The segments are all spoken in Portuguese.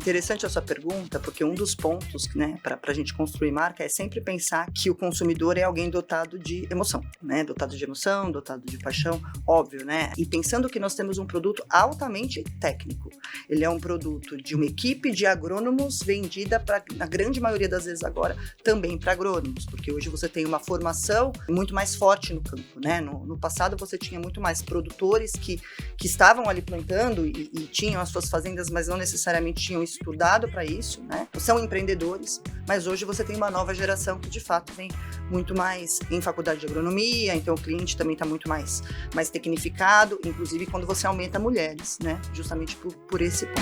Interessante a sua pergunta, porque um dos pontos, né, para a gente construir marca é sempre pensar que o consumidor é alguém dotado de emoção, né, dotado de paixão, óbvio, né, e pensando que nós temos um produto altamente técnico. Ele é um produto de uma equipe de agrônomos vendida para, na grande maioria das vezes agora, também para agrônomos, porque hoje você tem uma formação muito mais forte no campo, né, no passado você tinha muito mais produtores que estavam ali plantando e tinham as suas fazendas, mas não necessariamente tinham estudado para isso, né? São empreendedores, mas hoje você tem uma nova geração que de fato vem muito mais em faculdade de agronomia, então o cliente também está muito mais tecnificado, inclusive quando você aumenta mulheres, né? Justamente por esse ponto.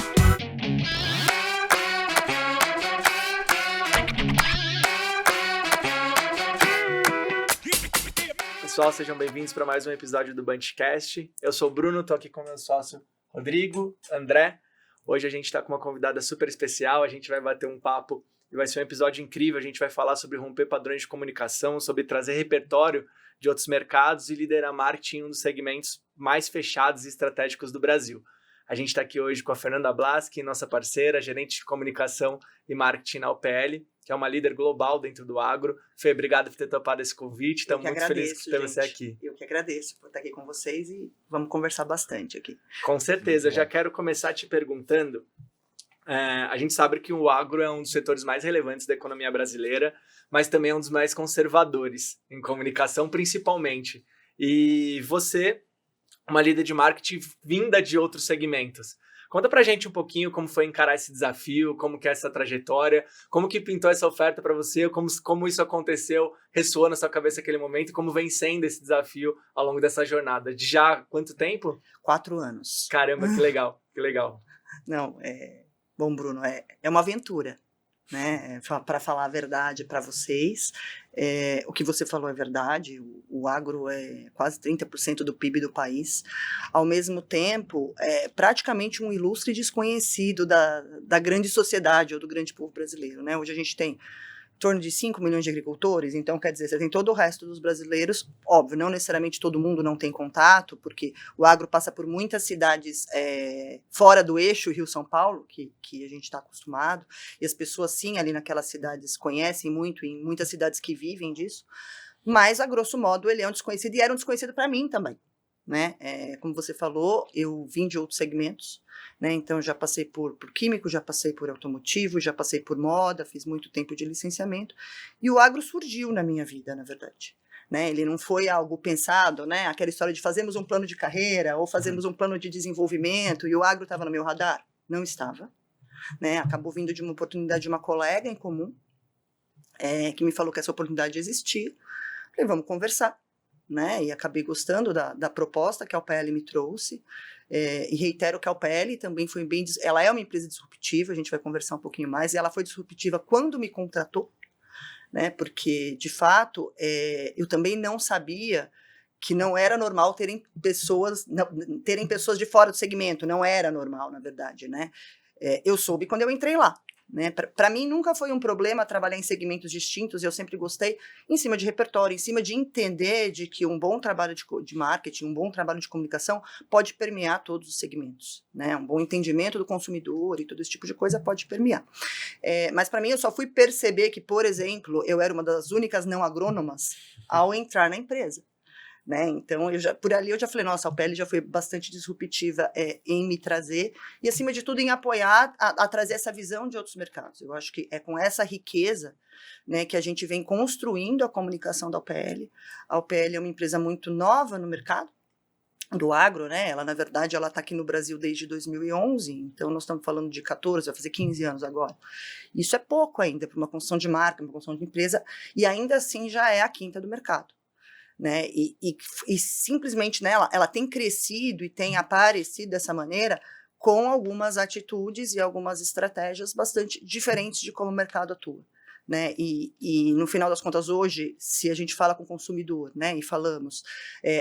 Pessoal, sejam bem-vindos para mais um episódio do Bunchcast. Eu sou o Bruno, estou aqui com meu sócio Rodrigo, André. Hoje a gente está com uma convidada super especial, a gente vai bater um papo e vai ser um episódio incrível. A gente vai falar sobre romper padrões de comunicação, sobre trazer repertório de outros mercados e liderar marketing em um dos segmentos mais fechados e estratégicos do Brasil. A gente está aqui hoje com a Fernanda Blaski, nossa parceira, gerente de comunicação e marketing na UPL, que é uma líder global dentro do agro. Fê, obrigado por ter topado esse convite. Estamos muito felizes por ter você aqui. Eu que agradeço por estar aqui com vocês e vamos conversar bastante aqui. Com certeza. Eu já quero começar te perguntando. A gente sabe que o agro é um dos setores mais relevantes da economia brasileira, mas também é um dos mais conservadores em comunicação, principalmente. E você, uma líder de marketing vinda de outros segmentos. Conta pra gente um pouquinho como foi encarar esse desafio, como que é essa trajetória, como que pintou essa oferta para você, como isso aconteceu, ressoou na sua cabeça naquele momento, como vem sendo esse desafio ao longo dessa jornada. De já quanto tempo? 4 anos. Caramba, que legal, que legal. Não, bom, Bruno, é uma aventura, né? Para falar a verdade para vocês, o que você falou é verdade, o agro é quase 30% do PIB do país, ao mesmo tempo é praticamente um ilustre desconhecido da grande sociedade ou do grande povo brasileiro, né? Hoje a gente tem em torno de 5 milhões de agricultores, então quer dizer, você tem todo o resto dos brasileiros, óbvio, não necessariamente todo mundo não tem contato, porque o agro passa por muitas cidades fora do eixo Rio-São Paulo, que a gente está acostumado, e as pessoas sim ali naquelas cidades conhecem muito, em muitas cidades que vivem disso, mas a grosso modo ele é um desconhecido e era um desconhecido para mim também. Né? Como você falou, eu vim de outros segmentos, né? Então já passei por químico, já passei por automotivo, já passei por moda, fiz muito tempo de licenciamento, e o agro surgiu na minha vida, na verdade. Né? Ele não foi algo pensado, né? Aquela história de fazermos um plano de carreira ou fazermos um plano de desenvolvimento e o agro estava no meu radar. Não estava. Né? Acabou vindo de uma oportunidade de uma colega em comum, que me falou que essa oportunidade existia. Falei, vamos conversar. Né, e acabei gostando da proposta que a UPL me trouxe, e reitero que a UPL também foi ela é uma empresa disruptiva, a gente vai conversar um pouquinho mais, e ela foi disruptiva quando me contratou, né, porque, de fato, eu também não sabia que não era normal terem pessoas de fora do segmento, não era normal, na verdade, né, eu soube quando eu entrei lá. Né? Para mim nunca foi um problema trabalhar em segmentos distintos, eu sempre gostei em cima de repertório, em cima de entender de que um bom trabalho de marketing, um bom trabalho de comunicação pode permear todos os segmentos, né? Um bom entendimento do consumidor e todo esse tipo de coisa pode permear. Mas para mim eu só fui perceber que, por exemplo, eu era uma das únicas não agrônomas ao entrar na empresa. Né? Então, por ali eu já falei, nossa, a UPL já foi bastante disruptiva em me trazer e, acima de tudo, em apoiar a trazer essa visão de outros mercados. Eu acho que é com essa riqueza, né, que a gente vem construindo a comunicação da UPL. A UPL é uma empresa muito nova no mercado do agro, né? Ela, na verdade, ela está aqui no Brasil desde 2011, então nós estamos falando de 14, vai fazer 15 anos agora. Isso é pouco ainda para uma construção de marca, uma construção de empresa, e ainda assim já é a quinta do mercado. Né? E simplesmente, né, ela tem crescido e tem aparecido dessa maneira com algumas atitudes e algumas estratégias bastante diferentes de como o mercado atua. Né? E no final das contas, hoje, se a gente fala com o consumidor, né, e falamos,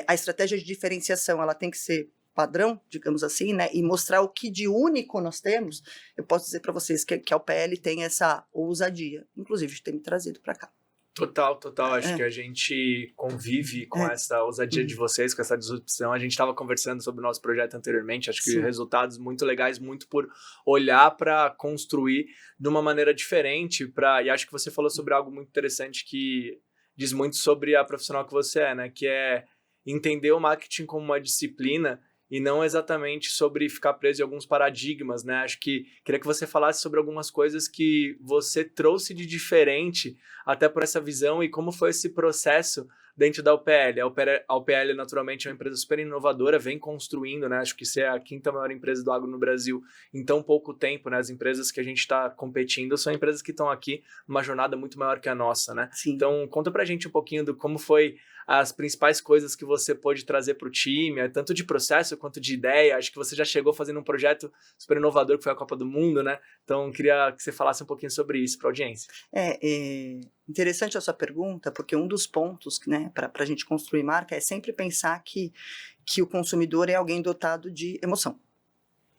a estratégia de diferenciação ela tem que ser padrão, digamos assim, né, e mostrar o que de único nós temos, eu posso dizer para vocês que a UPL tem essa ousadia, inclusive de ter me trazido para cá. Total. Acho que a gente convive com essa ousadia de vocês, com essa disrupção. A gente estava conversando sobre o nosso projeto anteriormente. Acho que resultados muito legais, muito por olhar para construir de uma maneira diferente. E acho que você falou sobre algo muito interessante que diz muito sobre a profissional que você é, né? Que é entender o marketing como uma disciplina e não exatamente sobre ficar preso em alguns paradigmas, né? Acho que queria que você falasse sobre algumas coisas que você trouxe de diferente até por essa visão e como foi esse processo dentro da UPL. A UPL, naturalmente, é uma empresa super inovadora, vem construindo, né? Acho que isso é a quinta maior empresa do agro no Brasil em tão pouco tempo, né? As empresas que a gente está competindo são empresas que estão aqui numa jornada muito maior que a nossa, né? Sim. Então, conta pra gente um pouquinho do como foi as principais coisas que você pôde trazer para o time, tanto de processo quanto de ideia. Acho que você já chegou fazendo um projeto super inovador, que foi a Copa do Mundo, né? Então, queria que você falasse um pouquinho sobre isso para a audiência. Interessante a sua pergunta, porque um dos pontos, né, para a gente construir marca é sempre pensar que o consumidor é alguém dotado de emoção.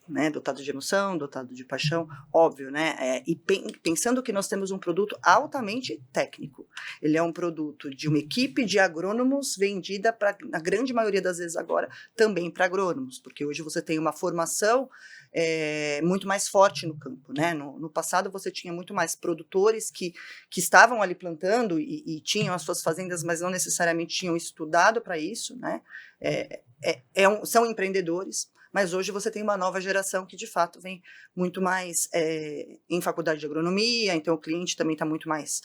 Né, dotado de emoção, dotado de paixão, óbvio, né? E pensando que nós temos um produto altamente técnico. Ele é um produto de uma equipe de agrônomos vendida, na grande maioria das vezes agora, também para agrônomos, porque hoje você tem uma formação muito mais forte no campo, né? No passado você tinha muito mais produtores que estavam ali plantando e tinham as suas fazendas, mas não necessariamente tinham estudado para isso, né? São empreendedores. Mas hoje você tem uma nova geração que, de fato, vem muito mais em faculdade de agronomia, então o cliente também está muito mais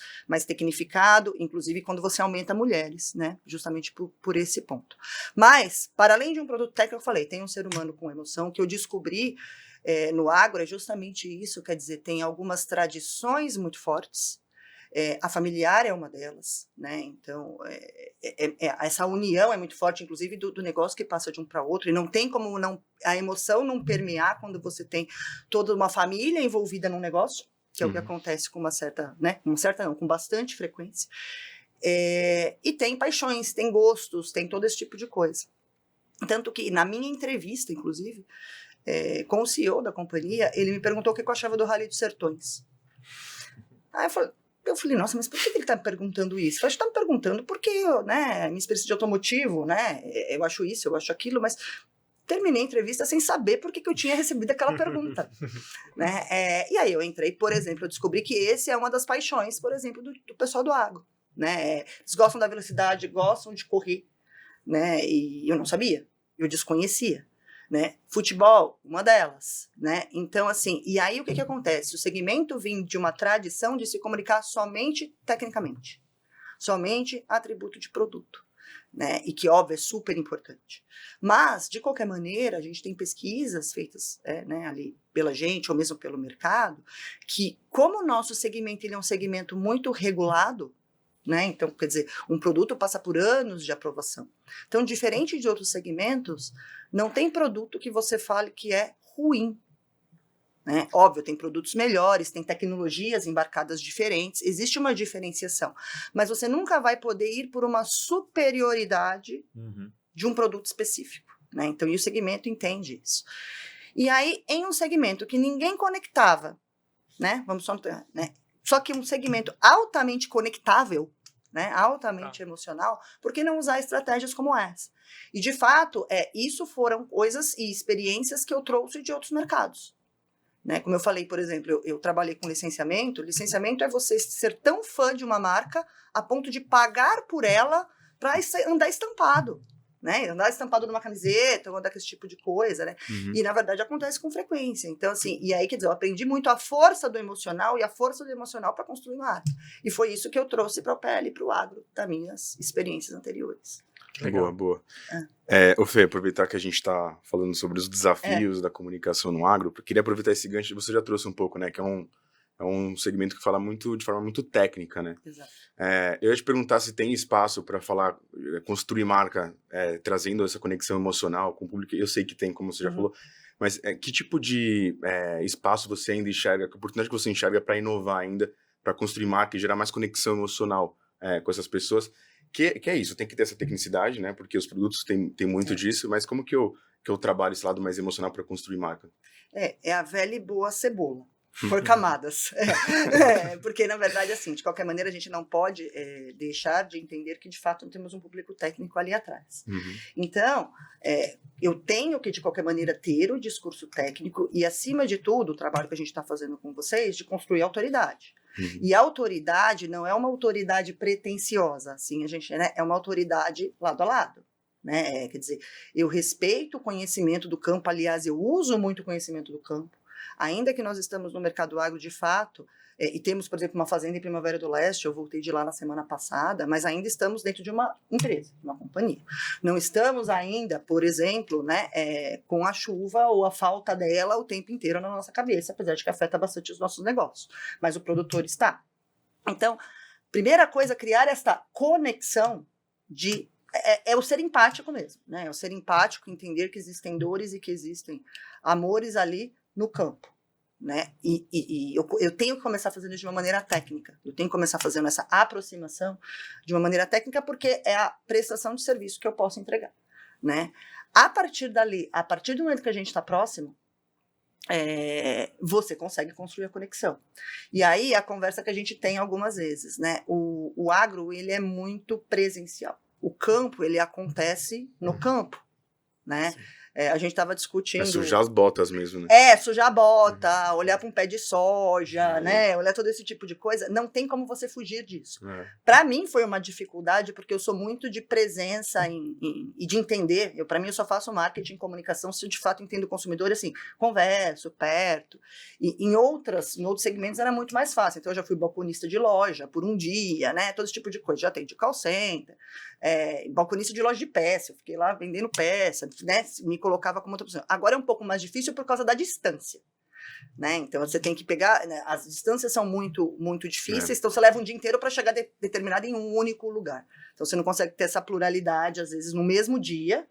tecnificado, inclusive quando você aumenta mulheres, né? Justamente por esse ponto. Mas, para além de um produto técnico, eu falei, tem um ser humano com emoção, que eu descobri no agro é justamente isso, quer dizer, tem algumas tradições muito fortes, a familiar é uma delas, né? Então, essa união é muito forte, inclusive do negócio que passa de um para outro, e não tem como a emoção não permear quando você tem toda uma família envolvida num negócio, que é o que acontece com com bastante frequência. E tem paixões, tem gostos, tem todo esse tipo de coisa. Tanto que, na minha entrevista, inclusive, com o CEO da companhia, ele me perguntou o que eu achava do Rally dos Sertões. Aí eu falei, nossa, mas por que ele está me perguntando isso? Eu acho que está me perguntando porque, né, minha experiência de automotivo, né, eu acho isso, eu acho aquilo, mas terminei a entrevista sem saber por que eu tinha recebido aquela pergunta, né? E aí eu entrei, por exemplo, eu descobri que esse é uma das paixões, por exemplo, do pessoal do agro, né? Eles gostam da velocidade, gostam de correr, né? E eu não sabia, eu desconhecia. Né? Futebol, uma delas, né? Então, assim, e aí o que acontece? O segmento vem de uma tradição de se comunicar somente tecnicamente, somente atributo de produto, né? E que, óbvio, é super importante. Mas, de qualquer maneira, a gente tem pesquisas feitas né, ali pela gente, ou mesmo pelo mercado, que como o nosso segmento ele é um segmento muito regulado, né? Então, quer dizer, um produto passa por anos de aprovação. Então, diferente de outros segmentos, não tem produto que você fale que é ruim. Né? Óbvio, tem produtos melhores, tem tecnologias embarcadas diferentes, existe uma diferenciação. Mas você nunca vai poder ir por uma superioridade de um produto específico. Né? Então, e o segmento entende isso. E aí, em um segmento que ninguém conectava, né? Só que um segmento altamente conectável, né, altamente emocional, por que não usar estratégias como essa? E, de fato, isso foram coisas e experiências que eu trouxe de outros mercados. Né? Como eu falei, por exemplo, eu trabalhei com licenciamento. Licenciamento é você ser tão fã de uma marca a ponto de pagar por ela para andar estampado. Né? Andar estampado numa camiseta, ou andar com esse tipo de coisa, né? E, na verdade, acontece com frequência. Então, assim, e aí, quer dizer, eu aprendi muito a força do emocional e a força do emocional para construir marca. E foi isso que eu trouxe para o PL e para o agro, das minhas experiências anteriores. Legal. Boa. Ô Fê, aproveitar que a gente está falando sobre os desafios da comunicação no agro, queria aproveitar esse gancho, você já trouxe um pouco, né, que é um segmento que fala de forma muito técnica, né? Exato. Eu ia te perguntar se tem espaço para falar, construir marca, trazendo essa conexão emocional com o público. Eu sei que tem, como você já falou, mas que tipo de espaço você ainda enxerga, que oportunidade que você enxerga para inovar ainda, para construir marca e gerar mais conexão emocional com essas pessoas? Que é isso, tem que ter essa tecnicidade, né? Porque os produtos têm muito disso, mas como que eu trabalho esse lado mais emocional para construir marca? É a velha e boa cebola. por camadas. Porque, na verdade, assim, de qualquer maneira, a gente não pode deixar de entender que, de fato, temos um público técnico ali atrás. Então, eu tenho que, de qualquer maneira, ter o discurso técnico e, acima de tudo, o trabalho que a gente está fazendo com vocês, de construir autoridade. E a autoridade não é uma autoridade pretensiosa, assim, a gente, né, é uma autoridade lado a lado. Né? Quer dizer, eu respeito o conhecimento do campo, aliás, eu uso muito o conhecimento do campo, ainda que nós estamos no mercado agro de fato, e temos, por exemplo, uma fazenda em Primavera do Leste, eu voltei de lá na semana passada, mas ainda estamos dentro de uma empresa, de uma companhia. Não estamos ainda, por exemplo, né, com a chuva ou a falta dela o tempo inteiro na nossa cabeça, apesar de que afeta bastante os nossos negócios, mas o produtor está. Então, primeira coisa, criar esta conexão de o ser empático mesmo, né? É o ser empático, entender que existem dores e que existem amores ali no campo, né? E eu tenho que começar fazendo isso de uma maneira técnica. Eu tenho que começar fazendo essa aproximação de uma maneira técnica porque é a prestação de serviço que eu posso entregar, né? A partir dali, a partir do momento que a gente está próximo, você consegue construir a conexão. E aí a conversa que a gente tem algumas vezes, né? O agro, ele é muito presencial. O campo, ele acontece no campo, né? A gente estava discutindo... sujar as botas mesmo, né? Sujar a bota, olhar para um pé de soja, né? Olhar todo esse tipo de coisa. Não tem como você fugir disso. Para mim foi uma dificuldade, porque eu sou muito de presença e de entender. Para mim, eu só faço marketing e comunicação se eu, de fato, entendo o consumidor, assim, converso, perto. E em outros segmentos era muito mais fácil. Então, eu já fui balconista de loja por um dia, né? Todo esse tipo de coisa. Já atendi call center, balconista de loja de peça. Eu fiquei lá vendendo peça, né? Me colocava como outra pessoa. Agora é um pouco mais difícil por causa da distância, né? Então você tem que pegar, né? As distâncias são muito, muito difíceis, então você leva um dia inteiro para chegar determinado em um único lugar. Então você não consegue ter essa pluralidade, às vezes, no mesmo dia,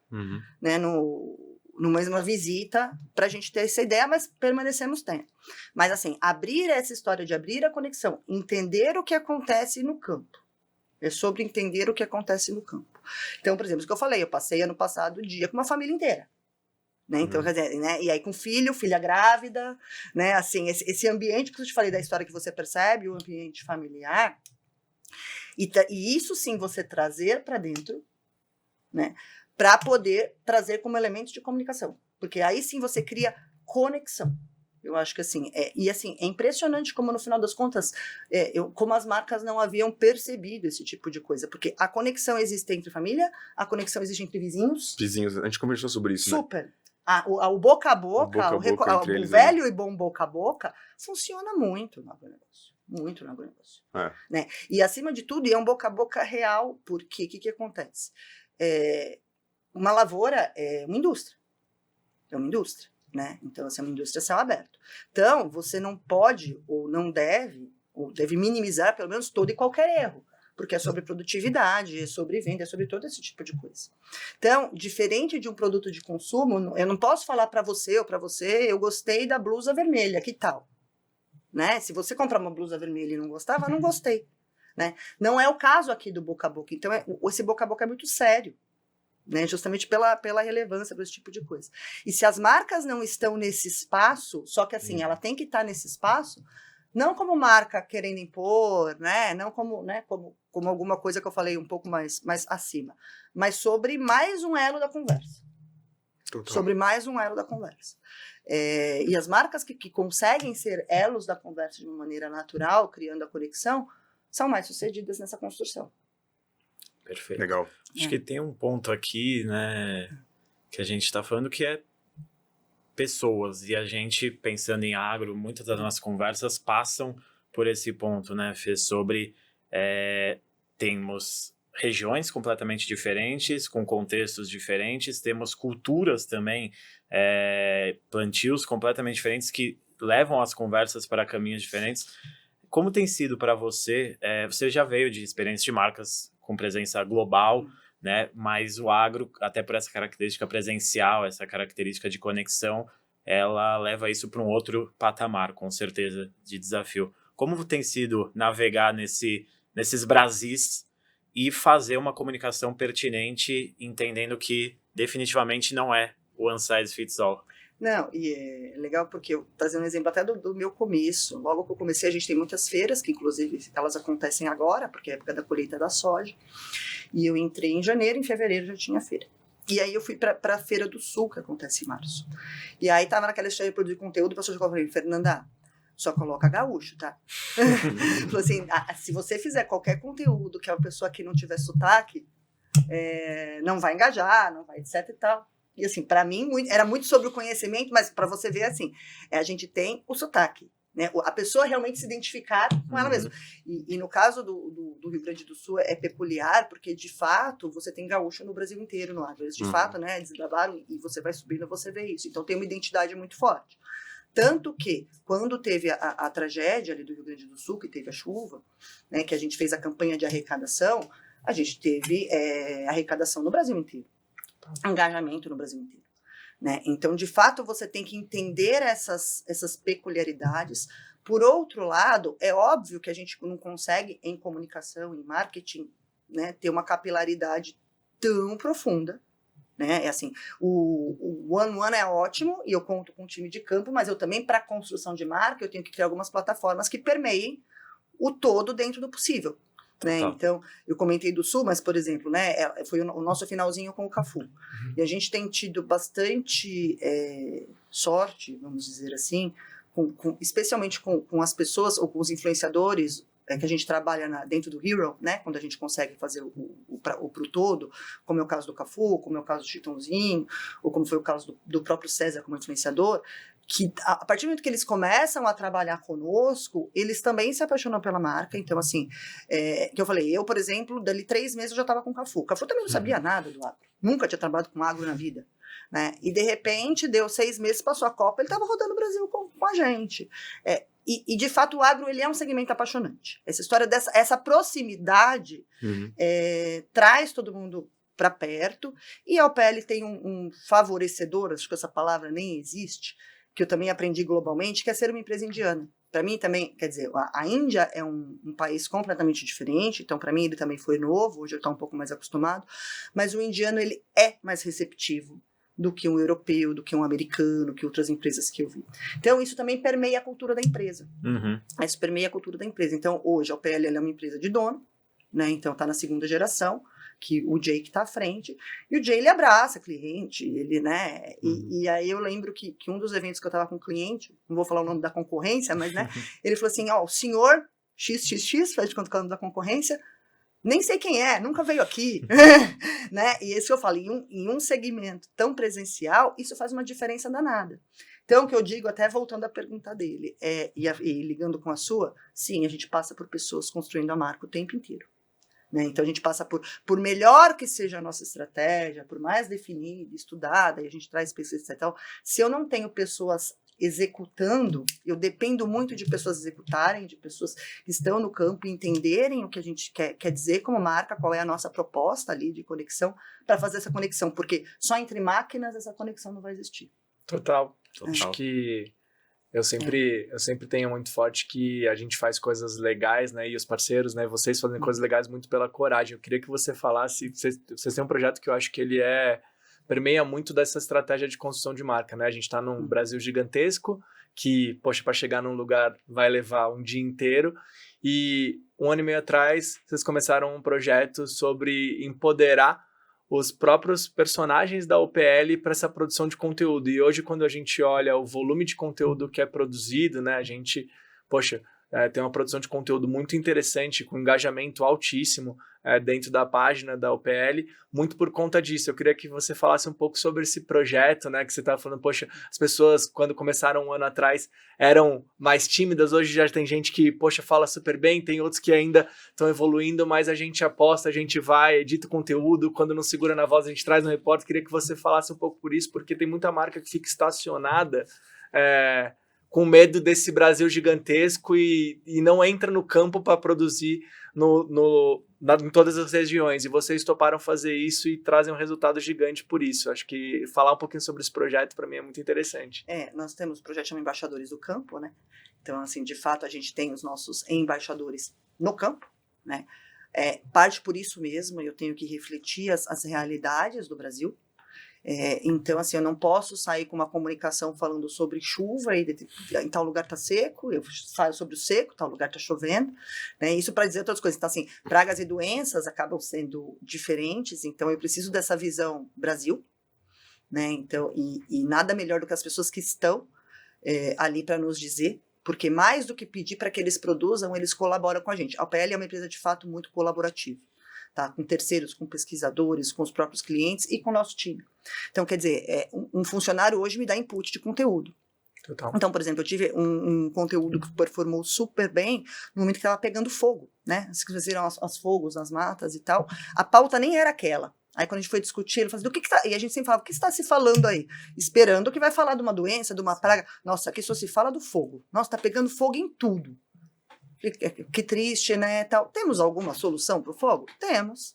né? Numa mesma visita, para a gente ter essa ideia, mas permanecemos tendo. Mas assim, abrir essa história de abrir a conexão, entender o que acontece no campo. É sobre entender o que acontece no campo. Então, por exemplo, o que eu falei, eu passei ano passado o dia com uma família inteira. Né? Então, quer dizer, né? E aí com filha grávida, né? Assim, esse ambiente que eu te falei da história que você percebe, o ambiente familiar, e isso sim você trazer para dentro, né? Para poder trazer como elemento de comunicação, porque aí sim você cria conexão. Eu acho que assim, e assim, é impressionante como no final das contas, como as marcas não haviam percebido esse tipo de coisa, porque a conexão existe entre família, a conexão existe entre vizinhos. Vizinhos, a gente conversou sobre isso, super. Né? O boca a boca, o velho e bom boca a boca, funciona muito no agronegócio. Muito no agronegócio. Né? E acima de tudo, é um boca a boca real, porque o que acontece? Uma lavoura é uma indústria. É uma indústria. Né? Então, assim, é uma indústria a céu aberto. Então, você não pode, ou deve minimizar, pelo menos, todo e qualquer erro, porque é sobre produtividade, é sobre venda, é sobre todo esse tipo de coisa. Então, diferente de um produto de consumo, eu não posso falar para você ou para você, eu gostei da blusa vermelha, que tal? Né? Se você comprar uma blusa vermelha e não gostava, não gostei. Né? Não é o caso aqui do boca a boca. Então, esse boca a boca é muito sério. Né, justamente pela relevância desse tipo de coisa. E se as marcas não estão nesse espaço, só que assim, ela tem que estar nesse espaço, não como marca querendo impor, né, não como, né, como alguma coisa que eu falei um pouco mais acima, mas sobre mais um elo da conversa. Total. Sobre mais um elo da conversa. E as marcas que conseguem ser elos da conversa de uma maneira natural, criando a conexão, são mais sucedidas nessa construção. Perfeito. Legal. Acho que tem um ponto aqui, né, que a gente está falando que é pessoas, e a gente, pensando em agro, muitas das nossas conversas passam por esse ponto, né, Fê, sobre temos regiões completamente diferentes, com contextos diferentes, temos culturas também, plantios completamente diferentes que levam as conversas para caminhos diferentes. Como tem sido para você? Você já veio de experiência de marcas com presença global, né? Mas o agro, até por essa característica presencial, essa característica de conexão, ela leva isso para um outro patamar, com certeza, de desafio. Como tem sido navegar nesses Brasis e fazer uma comunicação pertinente, entendendo que definitivamente não é one size fits all? Não, e é legal porque eu trazendo um exemplo até do meu começo. Logo que eu comecei, a gente tem muitas feiras, que inclusive elas acontecem agora, porque é a época da colheita da soja. E eu entrei em janeiro, em fevereiro já tinha feira. E aí eu fui para a Feira do Sul, que acontece em março. E aí tava naquela história de produzir conteúdo, o pastor falou, Fernanda, só coloca gaúcho, tá? Falou assim, se você fizer qualquer conteúdo que a pessoa aqui não tiver sotaque, não vai engajar, não vai etc e tal. E assim, para mim, era muito sobre o conhecimento, mas para você ver assim, a gente tem o sotaque, né? A pessoa realmente se identificar com ela mesma. E no caso do Rio Grande do Sul é peculiar, porque de fato você tem gaúcho no Brasil inteiro no agro. Eles de fato, né, desbravaram e você vai subindo, você vê isso. Então tem uma identidade muito forte. Tanto que, quando teve a tragédia ali do Rio Grande do Sul, que teve a chuva, né, que a gente fez a campanha de arrecadação, a gente teve arrecadação no Brasil inteiro. Engajamento no Brasil inteiro. Né? Então, de fato, você tem que entender essas peculiaridades. Por outro lado, é óbvio que a gente não consegue, em comunicação, em marketing, né, ter uma capilaridade tão profunda. Né? É assim, o one-on-one é ótimo, e eu conto com um time de campo, mas eu também, para a construção de marca, eu tenho que criar algumas plataformas que permeiem o todo dentro do possível. Né? Então, eu comentei do Sul, mas, por exemplo, né, foi o nosso finalzinho com o Cafu. E a gente tem tido bastante sorte, vamos dizer assim, especialmente com as pessoas ou com os influenciadores que a gente trabalha dentro do Hero, né, quando a gente consegue fazer o pro todo, como é o caso do Cafu, como é o caso do Chitãozinho, ou como foi o caso do próprio César como influenciador, que a partir do momento que eles começam a trabalhar conosco, eles também se apaixonam pela marca. Então, assim, que eu falei, eu, por exemplo, dali 3 meses eu já estava com o Cafu. O Cafu também não sabia nada do agro. Nunca tinha trabalhado com agro na vida. Né? E, de repente, deu 6 meses, passou a Copa, ele estava rodando o Brasil com a gente. E, de fato, o agro ele é um segmento apaixonante. Essa história essa proximidade traz todo mundo para perto. E a OPL tem um favorecedor, acho que essa palavra nem existe, que eu também aprendi globalmente, que é ser uma empresa indiana. Para mim também, quer dizer, a Índia é um país completamente diferente, então para mim ele também foi novo, hoje eu estou um pouco mais acostumado, mas o indiano ele é mais receptivo do que um europeu, do que um americano, que outras empresas que eu vi. Então isso também permeia a cultura da empresa. Isso permeia a cultura da empresa. Então hoje a OPL é uma empresa de dono, né? Então está na 2ª geração, que o Jay que está à frente, e o Jay ele abraça cliente, ele, né, e aí eu lembro que um dos eventos que eu estava com o cliente, não vou falar o nome da concorrência, mas, né, ele falou assim, o senhor XXX, faz de conta que é o nome da concorrência, nem sei quem é, nunca veio aqui, né, e isso que eu falo, em um segmento tão presencial, isso faz uma diferença danada. Então, o que eu digo, até voltando à pergunta dele, e ligando com a sua, sim, a gente passa por pessoas construindo a marca o tempo inteiro. Né? Então, a gente passa por melhor que seja a nossa estratégia, por mais definida, estudada, e a gente traz especialistas e tal, se eu não tenho pessoas executando, eu dependo muito de pessoas executarem, de pessoas que estão no campo e entenderem o que a gente quer dizer como marca, qual é a nossa proposta ali de conexão, para fazer essa conexão, porque só entre máquinas essa conexão não vai existir. Total. Acho que eu sempre tenho muito forte que a gente faz coisas legais, né, e os parceiros, né, vocês fazem coisas legais muito pela coragem. Eu queria que você falasse, vocês têm um projeto que eu acho que ele permeia muito dessa estratégia de construção de marca, né, a gente está num Brasil gigantesco, que, poxa, para chegar num lugar vai levar um dia inteiro, e 1 ano e meio atrás, vocês começaram um projeto sobre empoderar os próprios personagens da OPL para essa produção de conteúdo. E hoje, quando a gente olha o volume de conteúdo que é produzido, né, a gente, poxa, tem uma produção de conteúdo muito interessante, com engajamento altíssimo dentro da página da OPL, muito por conta disso. Eu queria que você falasse um pouco sobre esse projeto, né, que você estava falando, poxa, as pessoas, quando começaram 1 ano atrás, eram mais tímidas, hoje já tem gente que, poxa, fala super bem, tem outros que ainda estão evoluindo, mas a gente aposta, a gente vai, edita o conteúdo, quando não segura na voz, a gente traz um repórter. Queria que você falasse um pouco por isso, porque tem muita marca que fica estacionada, com medo desse Brasil gigantesco e não entra no campo para produzir em todas as regiões. E vocês toparam fazer isso e trazem um resultado gigante por isso. Acho que falar um pouquinho sobre esse projeto para mim é muito interessante. Nós temos o projeto chama Embaixadores do Campo, né? Então, assim, de fato, a gente tem os nossos embaixadores no campo, né? Parte por isso mesmo, eu tenho que refletir as realidades do Brasil. Então, assim, eu não posso sair com uma comunicação falando sobre chuva, e em tal lugar está seco, eu falo sobre o seco, tal lugar está chovendo, né? Isso para dizer outras coisas. Então, assim, pragas e doenças acabam sendo diferentes, então eu preciso dessa visão Brasil, né? Então, e nada melhor do que as pessoas que estão ali para nos dizer, porque mais do que pedir para que eles produzam, eles colaboram com a gente. A UPL é uma empresa de fato muito colaborativa. Tá, com terceiros, com pesquisadores, com os próprios clientes e com o nosso time. Então, quer dizer, um funcionário hoje me dá input de conteúdo. Total. Então, por exemplo, eu tive um conteúdo que performou super bem no momento que estava pegando fogo, né? Vocês viram os fogos nas matas e tal. A pauta nem era aquela. Aí, quando a gente foi discutir, ele falou, e a gente sempre falava, o que está se falando aí? Esperando que vai falar de uma doença, de uma praga. Nossa, aqui só se fala do fogo. Nossa, está pegando fogo em tudo. Que triste, né, tal. Temos alguma solução para o fogo? Temos,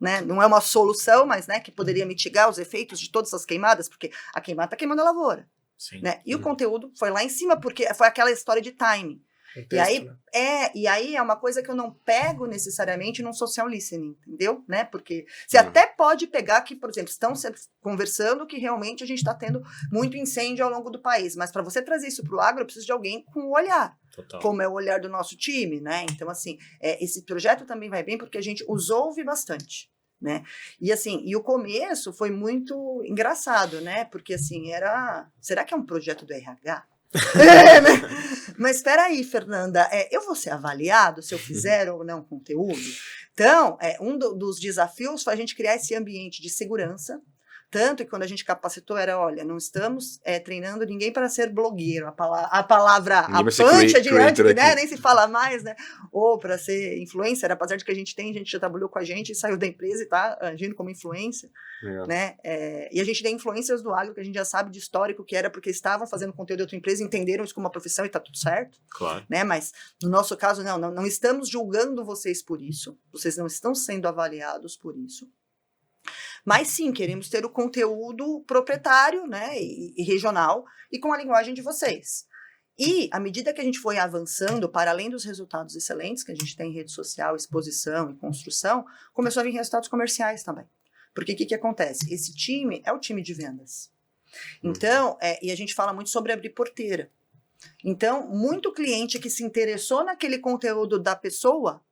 né? Não é uma solução, mas, né, que poderia mitigar os efeitos de todas essas queimadas, porque a queimada está queimando a lavoura. Sim. Né? E o conteúdo foi lá em cima, porque foi aquela história de timing. E aí é uma coisa que eu não pego necessariamente num social listening, entendeu? Né? Porque você até pode pegar que, por exemplo, estão conversando que realmente a gente está tendo muito incêndio ao longo do país, mas para você trazer isso para o agro, eu preciso de alguém com o olhar. Total. Como é o olhar do nosso time, né? Então, assim, esse projeto também vai bem porque a gente os ouve bastante, né? E assim, e o começo foi muito engraçado, né? Porque assim, será que é um projeto do RH? Né? Mas espera aí, Fernanda, eu vou ser avaliado se eu fizer ou não conteúdo? Então, um dos desafios foi a gente criar esse ambiente de segurança. Tanto que quando a gente capacitou olha, não estamos treinando ninguém para ser blogueiro, a palavra apante adiante, né? Nem se fala mais, né? Ou para ser influencer, apesar de que a gente já trabalhou com a gente e saiu da empresa e está agindo como influencer, né? E a gente tem influencers do agro que a gente já sabe de histórico que era porque estavam fazendo conteúdo de outra empresa, entenderam isso como uma profissão e está tudo certo. Claro. Né? Mas no nosso caso, não estamos julgando vocês por isso, vocês não estão sendo avaliados por isso. Mas sim, queremos ter o conteúdo proprietário, né, e regional e com a linguagem de vocês. E à medida que a gente foi avançando, para além dos resultados excelentes que a gente tem em rede social, exposição e construção, começou a vir resultados comerciais também. Porque o que acontece? Esse time é o time de vendas. Então, e a gente fala muito sobre abrir porteira. Então, muito cliente que se interessou naquele conteúdo da pessoa,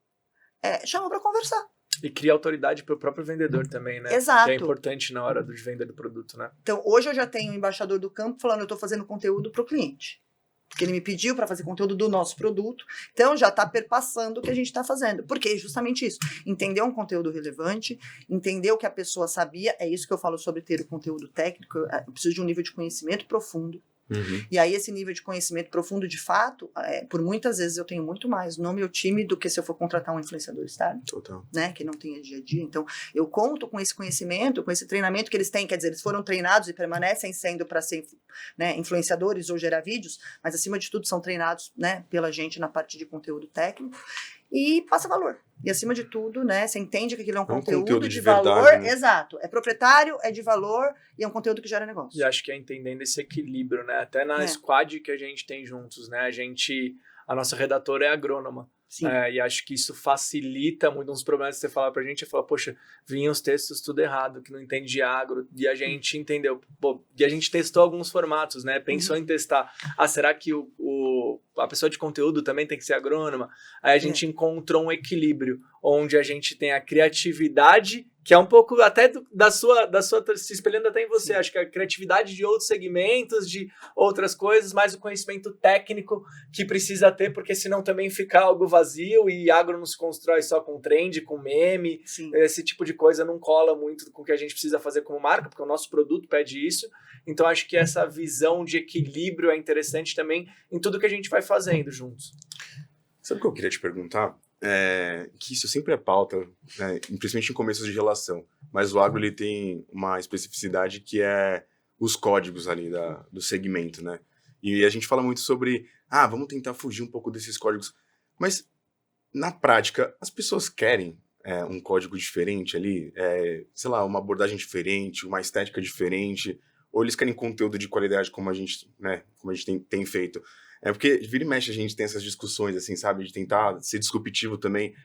chamou para conversar. E cria autoridade para o próprio vendedor também, né? Exato. Que é importante na hora de venda do produto, né? Então, hoje eu já tenho um embaixador do campo falando, eu estou fazendo conteúdo para o cliente. Porque ele me pediu para fazer conteúdo do nosso produto. Então, já está perpassando o que a gente está fazendo. Porque é justamente isso. Entender um conteúdo relevante, entender o que a pessoa sabia. É isso que eu falo sobre ter o conteúdo técnico. Eu preciso de um nível de conhecimento profundo. Uhum. E aí esse nível de conhecimento profundo, de fato, por muitas vezes eu tenho muito mais no meu time do que se eu for contratar um influenciador externo. Total. Né, que não tenha dia a dia. Então, eu conto com esse conhecimento, com esse treinamento que eles têm, quer dizer, eles foram treinados e permanecem sendo para ser, né, influenciadores ou gerar vídeos, mas acima de tudo são treinados, né, pela gente na parte de conteúdo técnico e passa valor. E acima de tudo, né, você entende que aquilo é um conteúdo de valor, verdade, né? Exato, é proprietário, é de valor e é um conteúdo que gera negócio. E acho que é entendendo esse equilíbrio, né, até na squad que a gente tem juntos, né, a nossa redatora é agrônoma. Sim. E acho que isso facilita muito uns problemas que você fala pra gente, falar, poxa, vinham os textos tudo errado, que não entende de agro, e a gente entendeu, e a gente testou alguns formatos, né, pensou em testar, será que a pessoa de conteúdo também tem que ser agrônoma? Aí a gente encontrou um equilíbrio, onde a gente tem a criatividade, que é um pouco até da sua se espelhando até em você. Sim. Acho que a criatividade de outros segmentos, de outras coisas, mas o conhecimento técnico que precisa ter, porque senão também fica algo vazio e agro não se constrói só com trend, com meme. Sim. Esse tipo de coisa não cola muito com o que a gente precisa fazer como marca, porque o nosso produto pede isso. Então acho que essa visão de equilíbrio é interessante também em tudo que a gente vai fazendo juntos. Sabe o que eu queria te perguntar? Que isso sempre é pauta, né, principalmente em começos de relação, mas o agro ele tem uma especificidade que é os códigos ali do segmento, né? E a gente fala muito sobre, vamos tentar fugir um pouco desses códigos, mas na prática as pessoas querem um código diferente ali, sei lá, uma abordagem diferente, uma estética diferente, ou eles querem conteúdo de qualidade como a gente, né, como a gente tem feito. Porque vira e mexe a gente tem essas discussões, assim, sabe? De tentar ser disruptivo também,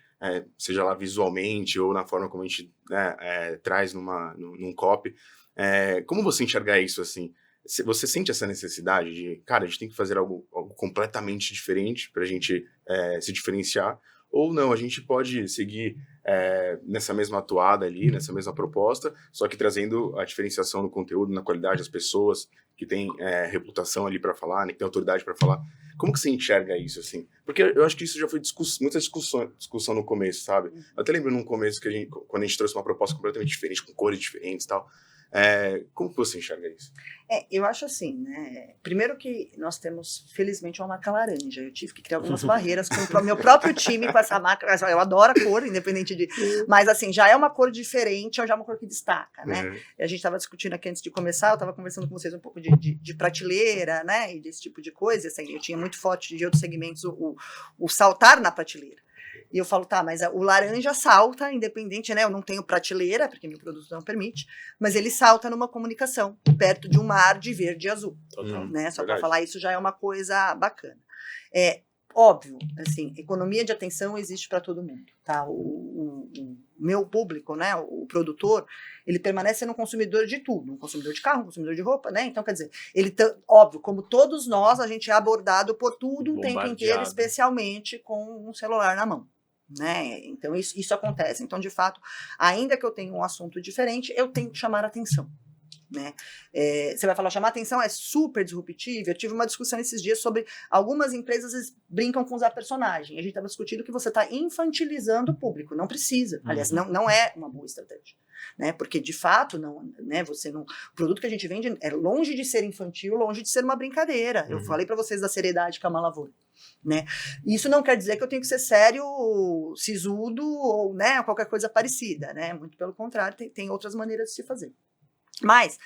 seja lá visualmente ou na forma como a gente, né, traz num copy. Como você enxerga isso, assim? Você sente essa necessidade de, cara, a gente tem que fazer algo completamente diferente pra gente se diferenciar? Ou não, a gente pode seguir nessa mesma atuada ali, nessa mesma proposta, só que trazendo a diferenciação no conteúdo, na qualidade das pessoas que têm reputação ali pra falar, né, que tem autoridade pra falar. Como que você enxerga isso, assim? Porque eu acho que isso já foi muita discussão no começo, sabe? Eu até lembro num começo que quando a gente trouxe uma proposta completamente diferente, com cores diferentes e tal. Como que você enxerga isso? Eu acho assim, né? Primeiro que nós temos, felizmente, uma marca laranja. Eu tive que criar algumas barreiras com o meu próprio time com essa marca. Eu adoro a cor, independente de... Mas, assim, já é uma cor diferente, já é uma cor que destaca, né? Uhum. A gente estava discutindo aqui antes de começar, eu estava conversando com vocês um pouco de prateleira, né? E desse tipo de coisa. Assim, eu tinha muito forte de outros segmentos o saltar na prateleira. E eu falo, tá, mas o laranja salta, independente, né? Eu não tenho prateleira, porque meu produto não permite, mas ele salta numa comunicação, perto de um mar de verde e azul. Total. Né? Só para Verdade. falar isso já é uma coisa bacana. Óbvio, assim, economia de atenção existe para todo mundo, tá? O meu público, né, o produtor, ele permanece sendo um consumidor de tudo, um consumidor de carro, um consumidor de roupa, né? Então, quer dizer, óbvio, como todos nós, a gente é abordado por tudo o tempo inteiro, Bombardeado. especialmente com um celular na mão. Né? Então isso acontece. Então, de fato, ainda que eu tenha um assunto diferente, eu tenho que chamar a atenção. Né? Você vai falar, chamar atenção é super disruptivo. Eu tive uma discussão esses dias sobre algumas empresas brincam com usar personagem. A gente estava discutindo que você está infantilizando o público. Não precisa. Aliás, não é uma boa estratégia. Né? Porque, de fato, o produto que a gente vende é longe de ser infantil, longe de ser uma brincadeira. Eu falei para vocês da seriedade que é uma lavoura. Né? Isso não quer dizer que eu tenho que ser sério, sisudo ou, né, qualquer coisa parecida. Né? Muito pelo contrário, tem outras maneiras de se fazer. Mas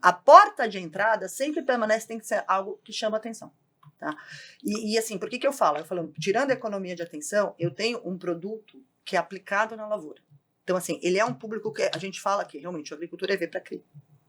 a porta de entrada sempre permanece, tem que ser algo que chama atenção. Tá? E assim, por que eu falo? Eu falo, tirando a economia de atenção, eu tenho um produto que é aplicado na lavoura. Então, assim, ele é um público que a gente fala que realmente o agricultor é ver para quê?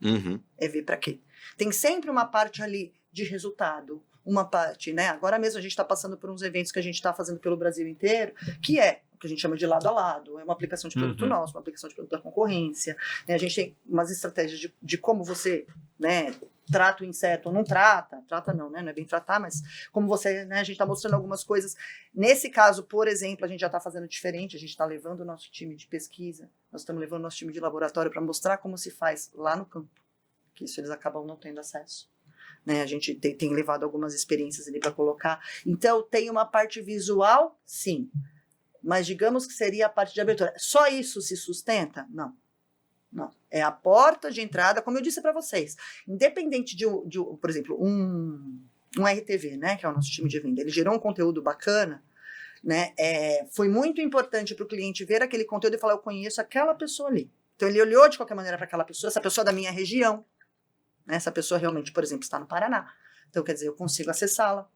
Uhum. É ver para quê? Tem sempre uma parte ali de resultado, uma parte, né? Agora mesmo a gente está passando por uns eventos que a gente está fazendo pelo Brasil inteiro, que é o que a gente chama de lado a lado, é uma aplicação de produto nosso, uma aplicação de produto da concorrência, né? A gente tem umas estratégias de como você, né, trata o inseto ou não trata não, né, não é bem tratar, mas como você, né, a gente está mostrando algumas coisas. Nesse caso, por exemplo, a gente já está fazendo diferente, a gente está levando o nosso time de pesquisa, nós estamos levando o nosso time de laboratório para mostrar como se faz lá no campo, que isso eles acabam não tendo acesso. Né, a gente tem levado algumas experiências ali para colocar. Então, tem uma parte visual, sim. Mas digamos que seria a parte de abertura. Só isso se sustenta? Não. É a porta de entrada, como eu disse para vocês. Independente de, por exemplo, um RTV, né, que é o nosso time de venda, ele gerou um conteúdo bacana, né, foi muito importante para o cliente ver aquele conteúdo e falar, eu conheço aquela pessoa ali. Então, ele olhou de qualquer maneira para aquela pessoa, essa pessoa da minha região. Essa pessoa realmente, por exemplo, está no Paraná. Então, quer dizer, eu consigo acessá-la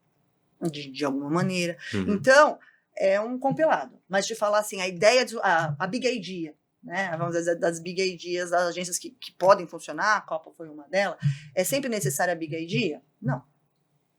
de alguma maneira. Uhum. Então, é um compilado. Mas de falar assim, a ideia, a Big Idea, né? Vamos dizer, das Big Ideas, das agências que podem funcionar, a Copa foi uma delas, é sempre necessária a Big Idea? Não.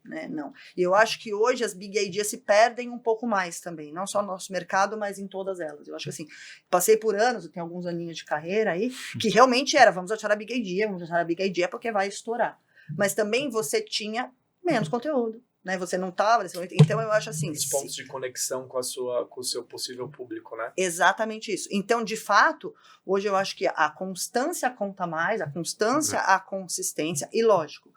Né? Não. E eu acho que hoje as Big Ideas se perdem um pouco mais também, não só no nosso mercado, mas em todas elas. Eu acho que assim, passei por anos, eu tenho alguns aninhos de carreira aí, que realmente vamos achar a Big Idea porque vai estourar. Mas também você tinha menos conteúdo, né? Você não estava nesse momento. Então eu acho assim... Os pontos de conexão com o seu possível público, né? Exatamente isso. Então, de fato, hoje eu acho que a constância conta mais, a constância, a consistência, e lógico,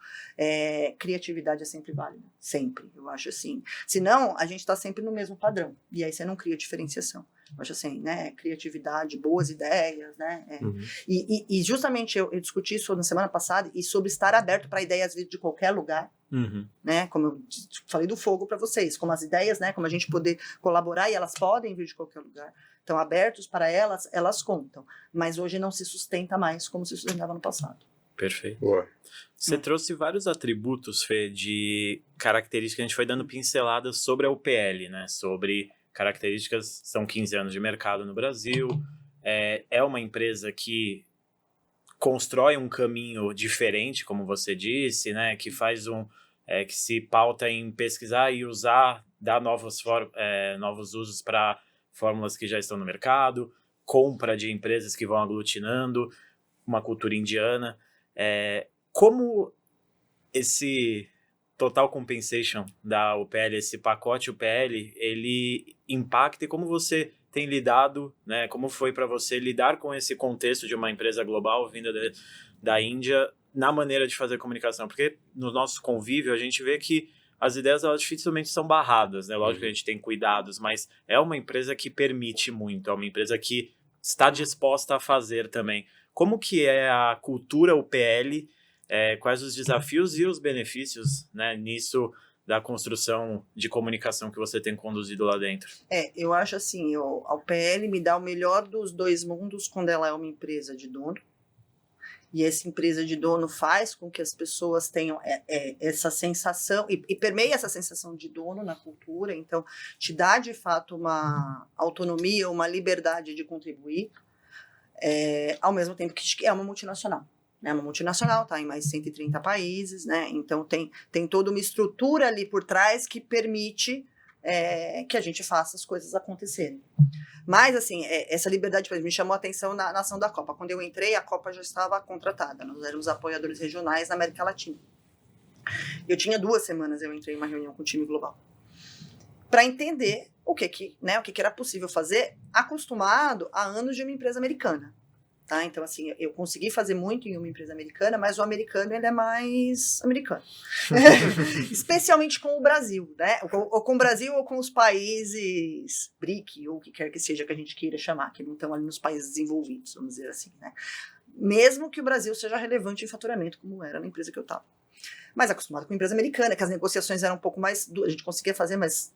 criatividade é sempre válida, sempre, eu acho assim. Senão, a gente está sempre no mesmo padrão, e aí você não cria diferenciação. Eu acho assim, né, criatividade, boas ideias, né, e justamente eu discuti isso na semana passada, e sobre estar aberto para ideias vir de qualquer lugar, né, como eu falei do fogo para vocês, como as ideias, né, como a gente poder colaborar, e elas podem vir de qualquer lugar, então abertos para elas, elas contam, mas hoje não se sustenta mais como se sustentava no passado. Perfeito. Boa. Você trouxe vários atributos, Fê, de características, a gente foi dando pinceladas sobre a UPL, né, sobre características, são 15 anos de mercado no Brasil, é uma empresa que constrói um caminho diferente, como você disse, né, que faz que se pauta em pesquisar e usar, dar novos usos para fórmulas que já estão no mercado, compra de empresas que vão aglutinando, uma cultura indiana. Como esse total compensation da UPL, esse pacote UPL, ele impacta e como você tem lidado, né? Como foi para você lidar com esse contexto de uma empresa global vinda da Índia na maneira de fazer comunicação? Porque no nosso convívio a gente vê que as ideias elas dificilmente são barradas, né? Lógico que a gente tem cuidados, mas é uma empresa que permite muito, é uma empresa que está disposta a fazer também. Como que é a cultura UPL? Quais os desafios e os benefícios, né, nisso da construção de comunicação que você tem conduzido lá dentro? Eu acho assim, a UPL me dá o melhor dos dois mundos quando ela é uma empresa de dono. E essa empresa de dono faz com que as pessoas tenham essa sensação, e permeia essa sensação de dono na cultura, então te dá de fato uma autonomia, uma liberdade de contribuir, ao mesmo tempo que é uma multinacional. Né, uma multinacional, está em mais de 130 países, né, então tem toda uma estrutura ali por trás que permite que a gente faça as coisas acontecerem. Mas, assim, essa liberdade me chamou a atenção na ação da Copa. Quando eu entrei, a Copa já estava contratada, nós éramos apoiadores regionais na América Latina. Eu tinha 2 semanas, eu entrei em uma reunião com o time global, para entender o que era possível fazer, acostumado a anos de uma empresa americana. Tá? Então, assim, eu consegui fazer muito em uma empresa americana, mas o americano ele é mais americano. Especialmente com o Brasil, né? Ou com o Brasil ou com os países BRIC, ou o que quer que seja que a gente queira chamar, que não estão ali nos países desenvolvidos, vamos dizer assim, né? Mesmo que o Brasil seja relevante em faturamento, como era na empresa que eu estava. Mas acostumado com a empresa americana, que as negociações eram um pouco mais... A gente conseguia fazer, mas...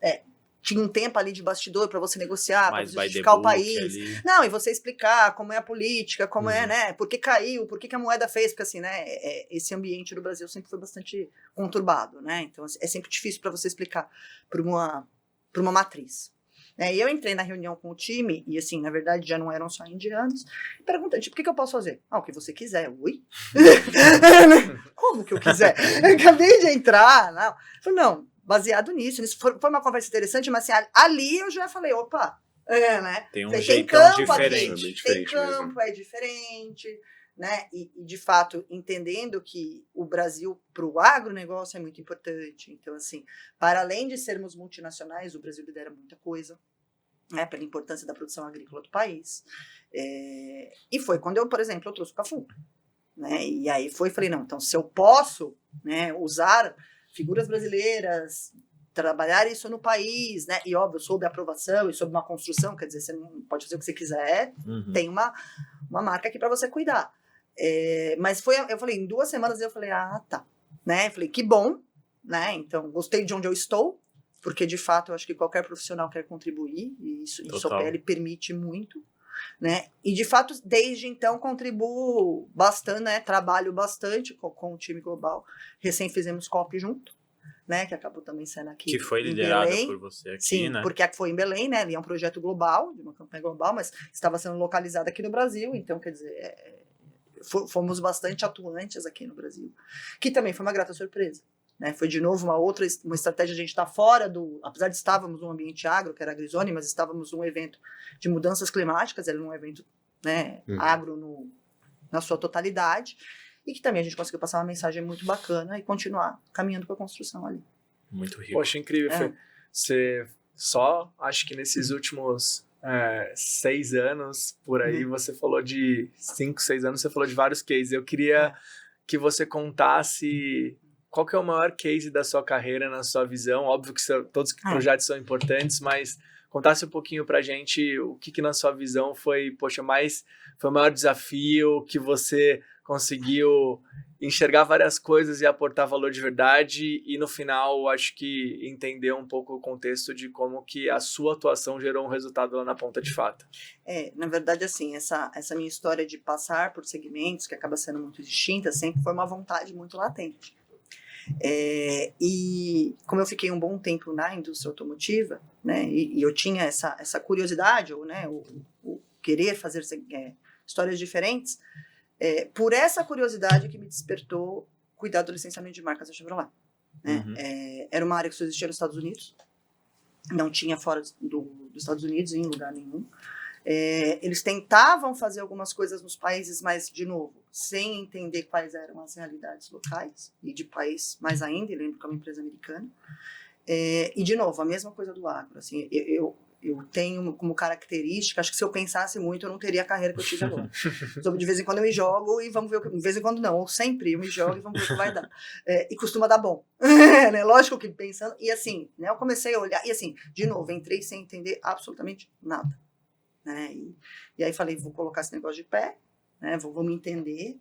tinha um tempo ali de bastidor para você negociar, para você justificar o país. Ali. Não, e você explicar como é a política, como é, né? Por que caiu, por que a moeda fez, porque assim, né? Esse ambiente do Brasil sempre foi bastante conturbado, né? Então é sempre difícil para você explicar para uma matriz. E eu entrei na reunião com o time, e assim, na verdade já não eram só indianos, perguntando, tipo, o que eu posso fazer? O que você quiser. Ui? Como que eu quiser? Eu acabei de entrar, não. Eu falei, não. Baseado nisso foi uma conversa interessante, mas assim, ali eu já falei, opa, né? Tem um jeitão diferente. Tem campo, mesmo. É diferente, né? E de fato, entendendo que o Brasil, para o agronegócio, é muito importante. Então, assim, para além de sermos multinacionais, o Brasil lidera muita coisa, né? Pela importância da produção agrícola do país. E foi quando eu, por exemplo, eu trouxe o Cafu, né? E aí falei, não, então se eu posso, né, usar figuras brasileiras, trabalhar isso no país, né? E óbvio, sob aprovação e sob uma construção, quer dizer, você não pode fazer o que você quiser, tem uma marca aqui para você cuidar. Mas eu falei, em 2 semanas eu falei, tá, né? Eu falei, que bom, né? Então, gostei de onde eu estou, porque de fato eu acho que qualquer profissional quer contribuir, e isso a PL permite muito, né? E de fato, desde então, contribuo bastante, né? Trabalho bastante com o time global. Recém fizemos COP junto, né? Que acabou também sendo aqui. Que foi liderada por você aqui, sim, né? Porque foi em Belém, né? Ali é um projeto global, de uma campanha global, mas estava sendo localizada aqui no Brasil, então, quer dizer, fomos bastante atuantes aqui no Brasil, que também foi uma grata surpresa. Né, foi de novo uma estratégia de a gente estar fora apesar de estávamos num ambiente agro, que era a Agrizone, mas estávamos num evento de mudanças climáticas, era um evento, né, agro na sua totalidade, e que também a gente conseguiu passar uma mensagem muito bacana e continuar caminhando para a construção ali. Muito rico. Poxa, incrível. Você só, acho que nesses últimos 6 anos, por aí, você falou de 5, 6 anos, você falou de vários cases. Eu queria que você contasse qual que é o maior case da sua carreira, na sua visão. Óbvio que todos os projetos são importantes, mas contasse um pouquinho pra gente o que na sua visão foi o maior desafio, que você conseguiu enxergar várias coisas e aportar valor de verdade, e no final, acho que entender um pouco o contexto de como que a sua atuação gerou um resultado lá na ponta de fato. Na verdade, assim, essa minha história de passar por segmentos, que acaba sendo muito distinta, sempre foi uma vontade muito latente. E como eu fiquei um bom tempo na indústria automotiva, né, e eu tinha essa curiosidade, ou, né, o querer fazer histórias diferentes, por essa curiosidade que me despertou cuidar do licenciamento de marcas da Chevrolet. Né? Era uma área que só existia nos Estados Unidos, não tinha fora dos Estados Unidos em lugar nenhum. Eles tentavam fazer algumas coisas nos países, mas, de novo, sem entender quais eram as realidades locais, e de país mais ainda, e lembro que é uma empresa americana. E, de novo, a mesma coisa do agro. Assim, eu tenho como característica, acho que se eu pensasse muito, eu não teria a carreira que eu tive agora. De vez em quando eu me jogo e vamos ver o que... De vez em quando não, ou sempre eu me jogo e vamos ver o que vai dar. E costuma dar bom. Né? Lógico que pensando... E assim, né, eu comecei a olhar, e assim, de novo, entrei sem entender absolutamente nada. Né? E aí falei, vou colocar esse negócio de pé, né? Vou me entender.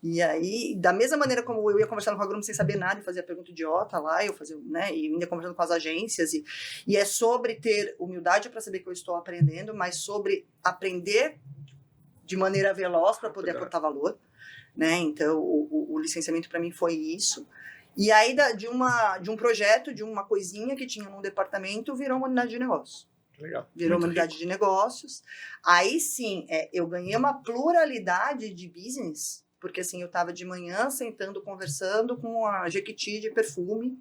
E aí, da mesma maneira como eu ia conversando com o agrônomo sem saber nada e fazia pergunta idiota lá, eu fazia, né, e ainda conversando com as agências, e é sobre ter humildade para saber que eu estou aprendendo, mas sobre aprender de maneira veloz para poder aportar valor, né? Então, o licenciamento para mim foi isso. E aí, de um projeto, de uma coisinha que tinha num departamento, virou uma unidade de negócio. Legal. Virou uma unidade de negócios. Aí sim, eu ganhei uma pluralidade de business, porque assim, eu estava de manhã sentando, conversando com a Jequiti de perfume,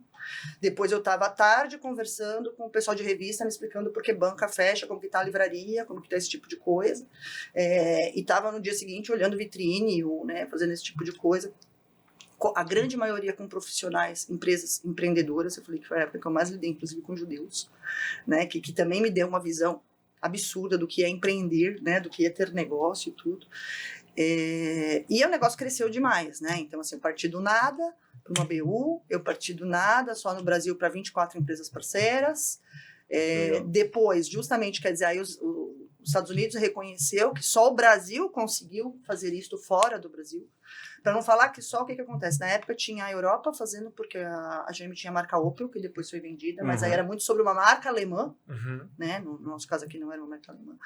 depois eu estava à tarde conversando com o pessoal de revista, me explicando por que banca fecha, como que está a livraria, como que está esse tipo de coisa, e estava no dia seguinte olhando vitrine, ou, né, fazendo esse tipo de coisa. A grande maioria com profissionais, empresas empreendedoras, eu falei que foi a época que eu mais lidei, inclusive com judeus, né, que também me deu uma visão absurda do que é empreender, né, do que é ter negócio e tudo. E o negócio cresceu demais, né? Então, assim, eu parti do nada para uma BU, eu parti do nada só no Brasil para 24 empresas parceiras. Depois, justamente, quer dizer, aí os Estados Unidos reconheceu que só o Brasil conseguiu fazer isso fora do Brasil. Para não falar que só o que acontece. Na época tinha a Europa fazendo, porque a GM tinha a marca Opel, que depois foi vendida, mas aí era muito sobre uma marca alemã, né? No nosso caso aqui não era uma marca alemã.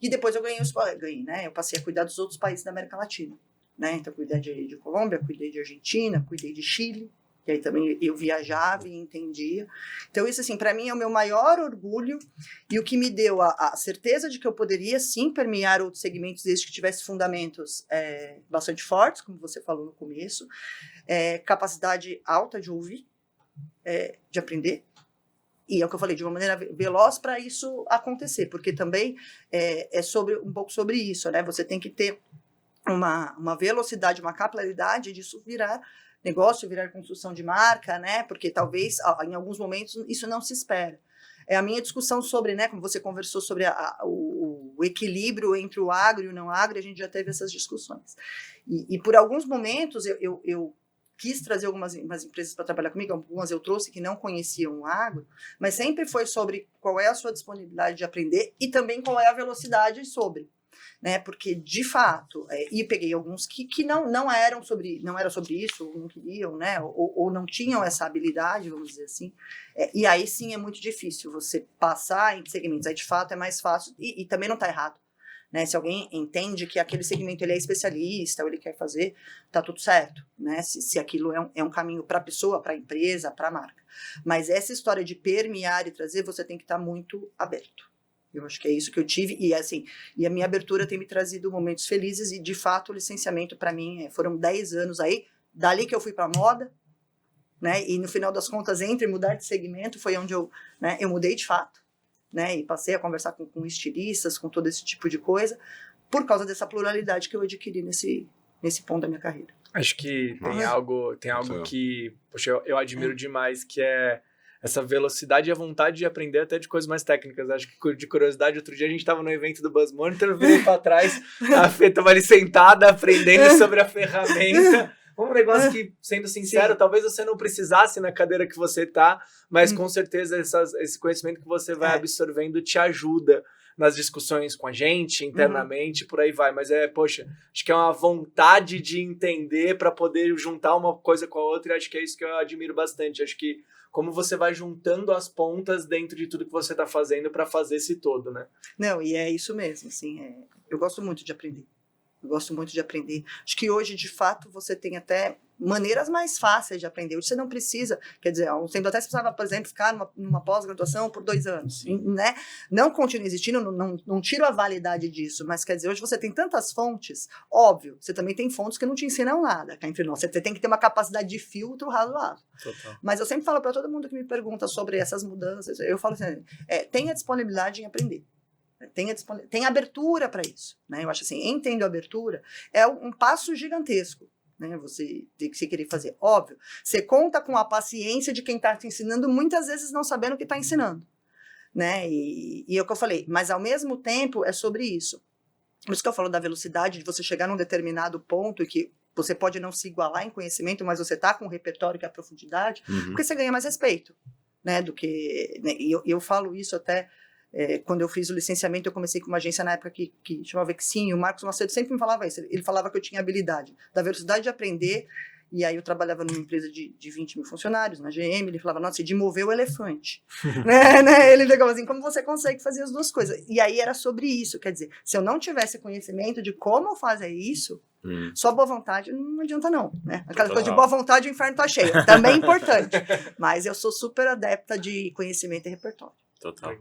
E depois eu ganhei, né? Eu passei a cuidar dos outros países da América Latina, né? Então, cuidei de Colômbia, cuidei de Argentina, cuidei de Chile, que aí também eu viajava e entendia. Então, isso, assim, para mim é o meu maior orgulho e o que me deu a certeza de que eu poderia, sim, permear outros segmentos desde que tivesse fundamentos bastante fortes, como você falou no começo, capacidade alta de ouvir, de aprender, e é o que eu falei, de uma maneira veloz para isso acontecer, porque também um pouco sobre isso, né? Você tem que ter uma velocidade, uma capilaridade disso virar negócio, virar construção de marca, né? Porque talvez, em alguns momentos, isso não se espera. A minha discussão sobre, né, como você conversou sobre o equilíbrio entre o agro e o não agro, a gente já teve essas discussões. E por alguns momentos, eu quis trazer umas empresas para trabalhar comigo, algumas eu trouxe que não conheciam o agro, mas sempre foi sobre qual é a sua disponibilidade de aprender e também qual é a velocidade sobre. Né, porque, de fato, e peguei alguns que não era sobre isso, ou não queriam, né, ou não tinham essa habilidade, vamos dizer assim, e aí sim é muito difícil você passar em segmentos, aí de fato é mais fácil, e também não está errado, né, se alguém entende que aquele segmento ele é especialista, ou ele quer fazer, está tudo certo, né, se aquilo é um caminho para a pessoa, para a empresa, para a marca, mas essa história de permear e trazer, você tem que estar muito aberto. Eu acho que é isso que eu tive, e assim, e a minha abertura tem me trazido momentos felizes, e de fato o licenciamento para mim foram 10 anos aí, dali que eu fui para moda, né, e no final das contas, entre mudar de segmento, foi onde eu mudei de fato, né, e passei a conversar com estilistas, com todo esse tipo de coisa, por causa dessa pluralidade que eu adquiri nesse ponto da minha carreira. Acho que tem algo que, poxa, eu admiro demais, que é essa velocidade e a vontade de aprender até de coisas mais técnicas. Acho que, de curiosidade, outro dia a gente estava no evento do Buzz Monitor, eu virei para trás, a Fê estava ali sentada, aprendendo sobre a ferramenta. Um negócio que, sendo sincero, talvez você não precisasse na cadeira que você está, mas com certeza esse conhecimento que você vai absorvendo te ajuda nas discussões com a gente, internamente, por aí vai. Mas poxa, acho que é uma vontade de entender para poder juntar uma coisa com a outra, e acho que é isso que eu admiro bastante. Acho que como você vai juntando as pontas dentro de tudo que você está fazendo para fazer esse todo, né? Não, e é isso mesmo, assim, eu gosto muito de aprender. Eu gosto muito de aprender. Acho que hoje, de fato, você tem até maneiras mais fáceis de aprender. Hoje você não precisa, quer dizer, há um tempo até você precisava, por exemplo, ficar numa pós-graduação por 2 anos, né? Não continua existindo, não tiro a validade disso, mas quer dizer, hoje você tem tantas fontes, óbvio, você também tem fontes que não te ensinam nada, cá entre nós. Você tem que ter uma capacidade de filtro razoável. Total. Mas eu sempre falo para todo mundo que me pergunta sobre essas mudanças, eu falo assim, tenha disponibilidade em aprender. Tem abertura para isso, né? Eu acho assim, entendo a abertura, é um passo gigantesco, né? Você tem que querer fazer. Óbvio, você conta com a paciência de quem está te ensinando, muitas vezes não sabendo o que está ensinando, né? E é o que eu falei, mas ao mesmo tempo é sobre isso. Por isso que eu falo da velocidade, de você chegar num determinado ponto e que você pode não se igualar em conhecimento, mas você está com um repertório que é a profundidade, porque você ganha mais respeito, né? Do que, né? E eu falo isso até... quando eu fiz o licenciamento, eu comecei com uma agência na época que chamava Vexin, e o Marcos Macedo sempre me falava isso, ele falava que eu tinha habilidade, da velocidade de aprender, e aí eu trabalhava numa empresa de 20 mil funcionários, na GM, ele falava, nossa, de mover o elefante, né? Ele ficava assim, como você consegue fazer as duas coisas? E aí era sobre isso, quer dizer, se eu não tivesse conhecimento de como fazer isso, só boa vontade não adianta não, né? Aquela coisa de boa vontade, o inferno tá cheio, também é importante, mas eu sou super adepta de conhecimento e repertório. Total.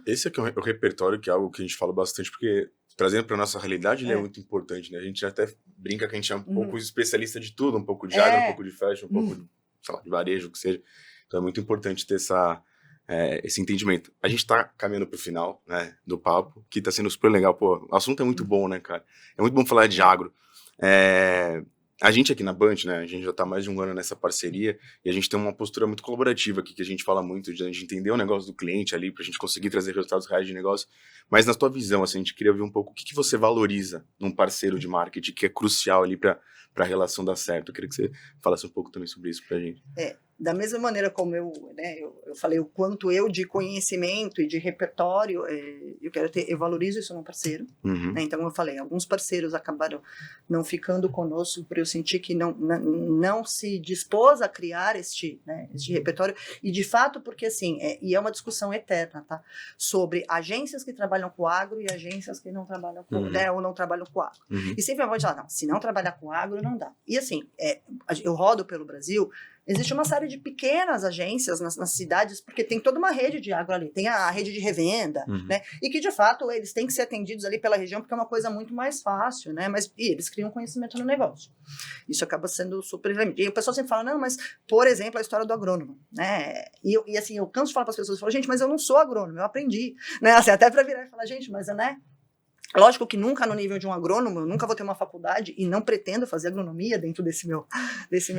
Esse aqui é o repertório, que é algo que a gente fala bastante, porque trazendo para nossa realidade, ele é muito importante, né? A gente até brinca que a gente é um pouco especialista de tudo, um pouco de agro, um pouco de fashion, um pouco de, sei lá, de varejo, o que seja. Então é muito importante ter esse entendimento. A gente tá caminhando pro final, né, do papo, que tá sendo super legal. Pô, o assunto é muito bom, né, cara? É muito bom falar de agro. A gente aqui na Band, né, a gente já tá há mais de um ano nessa parceria e a gente tem uma postura muito colaborativa aqui, que a gente fala muito de a gente entender o negócio do cliente ali, pra gente conseguir trazer resultados reais de negócio. Mas na tua visão, assim, a gente queria ouvir um pouco o que você valoriza num parceiro de marketing que é crucial ali pra relação dar certo. Eu queria que você falasse um pouco também sobre isso pra gente. Da mesma maneira como eu falei o quanto eu de conhecimento e de repertório eu valorizo isso no parceiro, né? Então eu falei, alguns parceiros acabaram não ficando conosco por eu sentir que não se dispôs a criar este repertório, e de fato porque assim, e é uma discussão eterna, tá? Sobre agências que trabalham com agro e agências que não trabalham com, né, ou não trabalham com agro. E sempre eu vou dizer, não, se não trabalhar com agro não dá. E assim, eu rodo pelo Brasil. Existe uma série de pequenas agências nas cidades, porque tem toda uma rede de agro ali, tem a rede de revenda, né? E que, de fato, eles têm que ser atendidos ali pela região, porque é uma coisa muito mais fácil, né? E eles criam conhecimento no negócio. Isso acaba sendo super... E o pessoal sempre fala, não, mas, por exemplo, a história do agrônomo, né? E assim, eu canso de falar para as pessoas, eu falo, gente, mas eu não sou agrônomo, eu aprendi, né? Assim, até para virar e falar, gente, mas, né? Lógico que nunca no nível de um agrônomo, eu nunca vou ter uma faculdade e não pretendo fazer agronomia dentro desse meu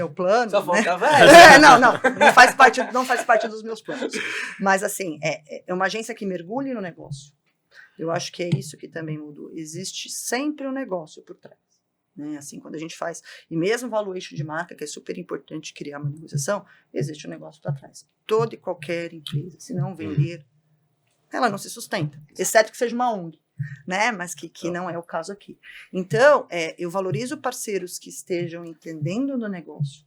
plano. Só né? falta velho. Não faz parte dos meus planos. Mas assim, é uma agência que mergulhe no negócio. Eu acho que é isso que também mudou. Existe sempre um negócio por trás. Né? Assim, quando a gente faz, e mesmo o valuation de marca, que é super importante criar uma negociação, existe um negócio por trás. Toda e qualquer empresa, se não vender, ela não se sustenta, exceto que seja uma ONG. Né? Mas que não é o caso aqui. Então, eu valorizo parceiros que estejam entendendo do negócio,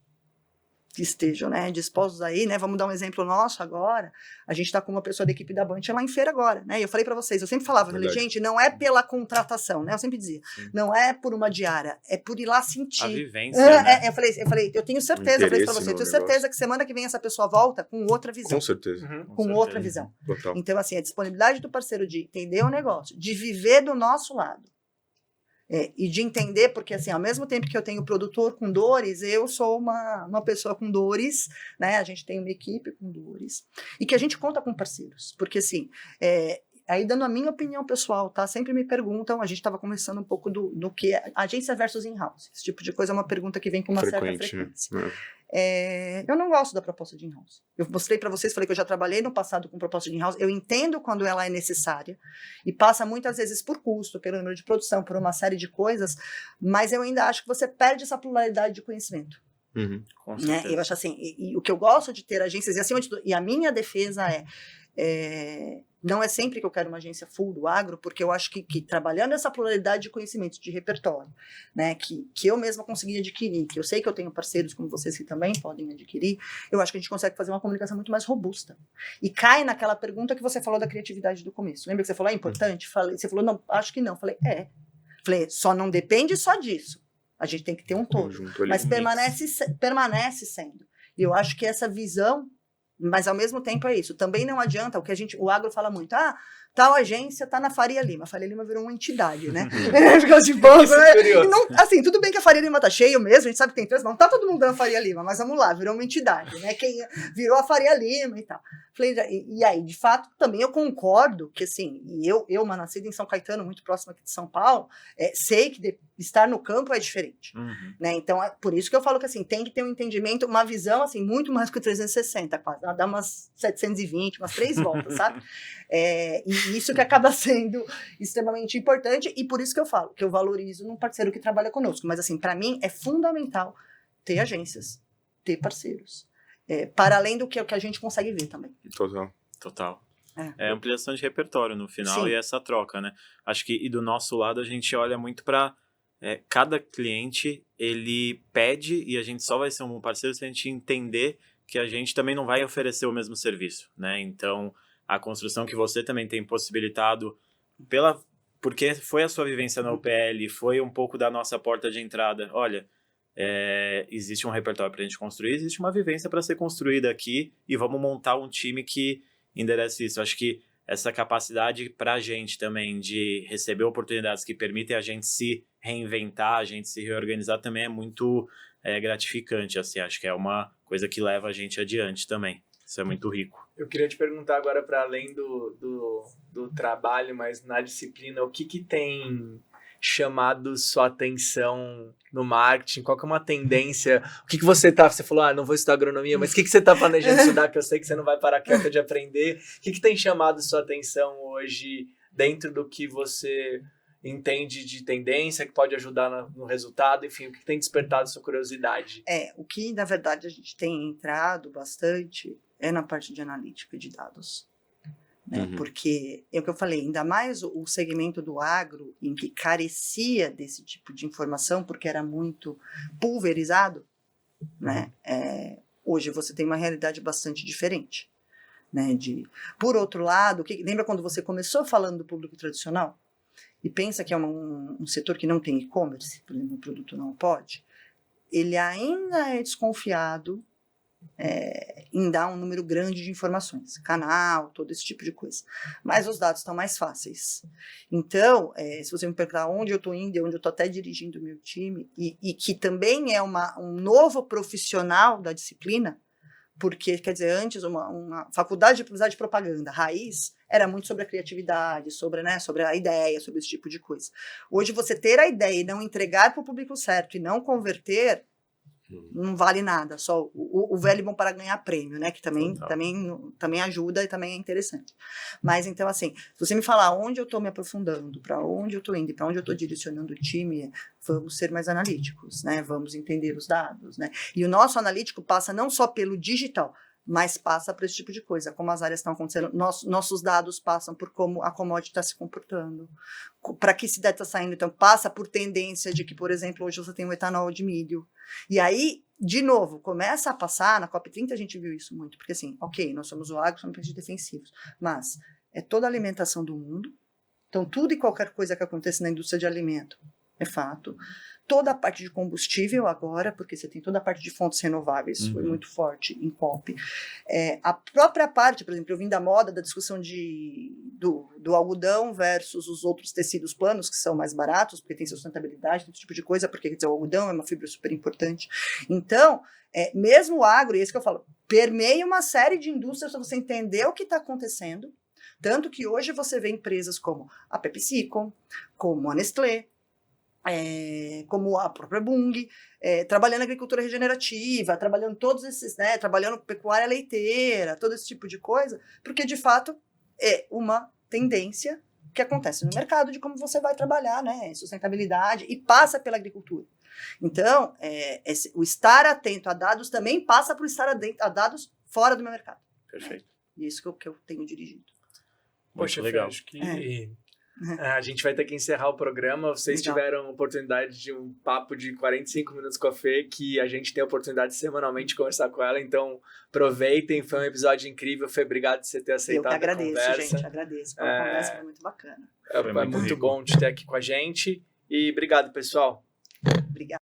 que estejam, né, dispostos aí, né? Vamos dar um exemplo nosso agora. A gente está com uma pessoa da equipe da Band lá em feira agora, né? E eu falei para vocês, eu sempre falava, falei, gente, não é pela contratação, né? Eu sempre dizia, não é por uma diária, é por ir lá sentir. A vivência, né? Eu falei, eu tenho certeza, eu falei para você, eu tenho certeza que semana que vem essa pessoa volta com outra visão. Com certeza. Com outra visão. Total. Então, assim, a disponibilidade do parceiro de entender o negócio, de viver do nosso lado. E de entender, porque assim, ao mesmo tempo que eu tenho produtor com dores, eu sou uma pessoa com dores, né? A gente tem uma equipe com dores, e que a gente conta com parceiros, porque assim, aí dando a minha opinião pessoal, tá? Sempre me perguntam, a gente estava conversando um pouco do que é agência versus in-house, esse tipo de coisa é uma pergunta que vem com uma certa frequência. Né? Eu não gosto da proposta de in-house. Eu mostrei para vocês, falei que eu já trabalhei no passado com proposta de in-house, eu entendo quando ela é necessária, e passa muitas vezes por custo, pelo número de produção, por uma série de coisas, mas eu ainda acho que você perde essa pluralidade de conhecimento. Com Né? certeza. Eu acho assim, e o que eu gosto de ter agências, e acima de tudo, e a minha defesa não é sempre que eu quero uma agência full do agro, porque eu acho que trabalhando essa pluralidade de conhecimentos, de repertório, né, que eu mesma consegui adquirir, que eu sei que eu tenho parceiros como vocês que também podem adquirir, eu acho que a gente consegue fazer uma comunicação muito mais robusta. E cai naquela pergunta que você falou da criatividade do começo. Lembra que você falou, é importante? Você falou, não, acho que não. Falei, só não depende só disso. A gente tem que ter um todo. Mas permanece sendo. E eu acho que essa visão Mas, ao mesmo tempo, é isso. Também não adianta o agro fala muito, tal agência está na Faria Lima. A Faria Lima virou uma entidade, né? Ficou de boa, né? Assim, tudo bem que a Faria Lima tá cheio mesmo, a gente sabe que tem trânsito, mas não tá todo mundo na Faria Lima, mas vamos lá, virou uma entidade, né? Quem virou a Faria Lima e tal. Falei, e aí, de fato, também eu concordo que, assim, uma nascida em São Caetano, muito próximo aqui de São Paulo, sei que estar no campo é diferente, né? Então, é por isso que eu falo que, assim, tem que ter um entendimento, uma visão, assim, muito mais que o 360, quase. Ela dá umas 720, umas 3 voltas, sabe? E isso que acaba sendo extremamente importante, e por isso que eu falo, que eu valorizo num parceiro que trabalha conosco. Mas, assim, para mim, é fundamental ter agências, ter parceiros. Para além do que a gente consegue ver também. Total. É ampliação de repertório no final. Sim. E essa troca, né? Acho que, e do nosso lado, a gente olha muito para cada cliente, ele pede, e a gente só vai ser um parceiro se a gente entender que a gente também não vai oferecer o mesmo serviço, né? Então, a construção que você também tem possibilitado, porque foi a sua vivência na UPL, foi um pouco da nossa porta de entrada. Olha, existe um repertório para a gente construir, existe uma vivência para ser construída aqui, e vamos montar um time que enderece isso. Acho que essa capacidade para a gente também de receber oportunidades que permitem a gente se reinventar, a gente se reorganizar também é muito gratificante. Assim, acho que é uma coisa que leva a gente adiante também. Isso é muito rico. Eu queria te perguntar agora, para além do trabalho, mas na disciplina, o que tem chamado sua atenção no marketing? Qual que é uma tendência? O que você falou, não vou estudar agronomia, mas o que você está planejando estudar, que eu sei que você não vai parar quieta de aprender? O que tem chamado sua atenção hoje dentro do que você entende de tendência, que pode ajudar no resultado? Enfim, o que tem despertado sua curiosidade? O que, na verdade, a gente tem entrado bastante é na parte de analítica de dados. Né? Porque, é o que eu falei, ainda mais o segmento do agro, em que carecia desse tipo de informação, porque era muito pulverizado, né? Hoje você tem uma realidade bastante diferente. Né? Por outro lado, lembra quando você começou falando do público tradicional? E pensa que é um setor que não tem e-commerce, por exemplo, o produto não pode, ele ainda é desconfiado em dar um número grande de informações, canal, todo esse tipo de coisa. Mas os dados estão mais fáceis. Então, se você me perguntar onde eu estou indo, onde eu estou até dirigindo o meu time, e que também é um novo profissional da disciplina, porque, quer dizer, antes uma faculdade de publicidade e propaganda, raiz, era muito sobre a criatividade, sobre a ideia, sobre esse tipo de coisa. Hoje, você ter a ideia e não entregar para o público certo e não converter, não vale nada, só o velho bom para ganhar prêmio, né? Que também ajuda e também é interessante. Mas, então, assim, se você me falar onde eu estou me aprofundando, para onde eu estou indo, para onde eu estou direcionando o time, vamos ser mais analíticos, né? Vamos entender os dados, né? E o nosso analítico passa não só pelo digital, mas passa por esse tipo de coisa, como as áreas estão acontecendo, nossos dados passam por como a commodity está se comportando, para que esse dado está saindo, então passa por tendência de que, por exemplo, hoje você tem o etanol de milho, e aí, de novo, começa a passar, na COP30 a gente viu isso muito, porque assim, ok, nós somos o agro, somos países defensivos, mas é toda a alimentação do mundo, então tudo e qualquer coisa que aconteça na indústria de alimento é fato, toda a parte de combustível agora, porque você tem toda a parte de fontes renováveis, foi muito forte em COP. A própria parte, por exemplo, eu vim da moda, da discussão do algodão versus os outros tecidos planos, que são mais baratos, porque tem sustentabilidade, esse tipo de coisa, porque quer dizer, o algodão é uma fibra super importante. Então, mesmo o agro, e é isso que eu falo, permeia uma série de indústrias para você entender o que está acontecendo, tanto que hoje você vê empresas como a PepsiCo, como a Nestlé, como a própria Bunge, trabalhando agricultura regenerativa, trabalhando todos esses, né, trabalhando pecuária leiteira, todo esse tipo de coisa, porque de fato é uma tendência que acontece no mercado de como você vai trabalhar, né, sustentabilidade, e passa pela agricultura. Então, o estar atento a dados também passa por estar atento a dados fora do meu mercado. Perfeito. E isso que eu tenho dirigido. Poxa, legal. Acho que a gente vai ter que encerrar o programa. Vocês tiveram a oportunidade de um papo de 45 minutos com a Fê, que a gente tem a oportunidade de semanalmente conversar com ela, então aproveitem, foi um episódio incrível. Fê, obrigado por você ter aceitado a conversa. Eu que agradeço, gente, agradeço. Foi uma conversa foi muito bacana. É muito bom te ter aqui com a gente, e obrigado, pessoal. Obrigada.